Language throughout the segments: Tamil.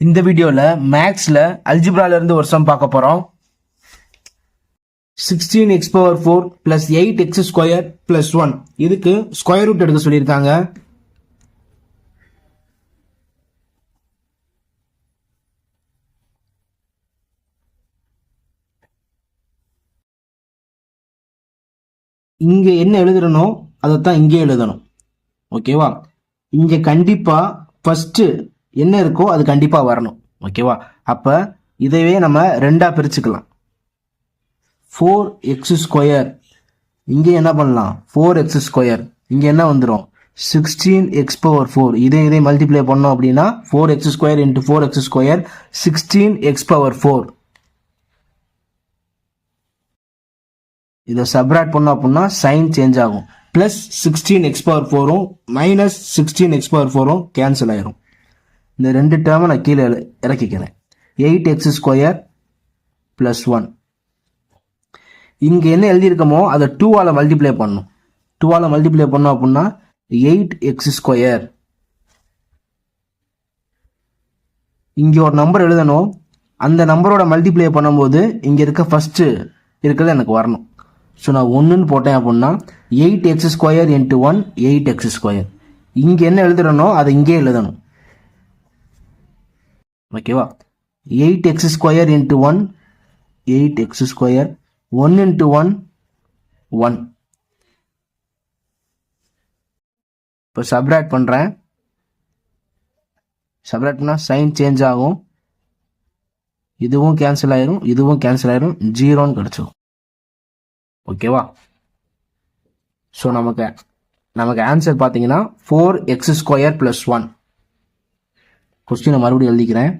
இந்த வீடியோல மேக்ஸ்ல அல்ஜிப்ரால இருந்து ஒரு சம் பார்க்க போறோம். 16x⁴ plus 8x² plus 1 இதுக்கு ஸ்கொயர் ரூட் எடுக்க சொல்லியிருக்காங்க. இங்க என்ன எழுதுறனோ அதைத்தான் இங்கே எழுதணும். ஓகேவா? இங்க கண்டிப்பா ஃபர்ஸ்ட் என்ன இருக்கோ அது கண்டிப்பா வரணும். ஓகேவா? அப்ப இதைவே நம்ம ரெண்டா பிரிச்சுக்கலாம். 4x², இங்க என்ன பண்ணலாம்? 4x², இங்க என்ன வந்துடும்? 16x⁴. இதை மல்டிப்ளை பண்ணோம் அப்படின்னா 4x² into 4x², 16x⁴. இதை சப்ராக்ட் பண்ணோம் அப்படின்னா சைன் சேஞ்ச் ஆகும். Plus 16x⁴ minus 16x⁴ cancel ஆயிரும். இந்த ரெண்டு டேர்மை நான் கீழே இறக்கிக்கிறேன். 8x² plus 1. இங்க என்ன எழுதியிருக்கோமோ அதை 2ஆல மல்டிப்ளை பண்ணணும். 2ஆல மல்டிப்ளை பண்ணோம் அப்படின்னா 8x². இங்க ஒரு நம்பர் எழுதணும். அந்த நம்பரோட மல்டிப்ளை பண்ணும்போது இங்க இருக்க ஃபர்ஸ்ட் இருக்கிறது எனக்கு வரணும். ஸோ நான் 1ன்னு போட்டேன் அப்படின்னா 8x² into 1 8x². இங்க என்ன எழுதுறனோ அதை இங்கே எழுதணும். ஓகேவா? 8x² into 1 8x², 1 into 1 1. இப்போ சப்ராக்ட் பண்றேன். சப்ராக்ட் பண்ணா சைன் சேஞ்ச் ஆகும். இதுவும் கேன்சல் ஆயிரும், இதுவும் கேன்சல் ஆயிரும், 0ன்னு கிடைச்சிடும். ஓகேவா? ஸோ நமக்கு ஆன்சர் பார்த்தீங்கன்னா 4x² plus 1. கொஸ்டினை மறுபடியும் எழுதிக்கிறேன்.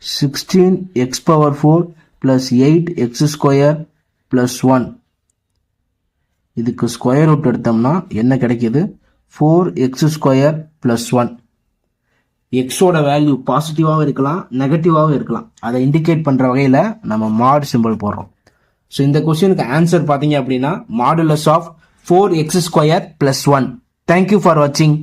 16x⁴ plus 8x² plus 1. இதுக்கு ஸ்கொயர் ரூட் எடுத்தோம்னா என்ன கிடைக்குது? 4x² plus 1. எக்ஸோட வேல்யூ பாசிட்டிவாகவும் இருக்கலாம், நெகட்டிவாகவும் இருக்கலாம். அதை இண்டிகேட் பண்ற வகையில நம்ம மாட் சிம்பிள் போடுறோம். ஸோ இந்த கொஸ்டினுக்கு ஆன்சர் பார்த்தீங்க அப்படின்னா modulus of 4x² plus 1. Thank you for வாட்சிங்.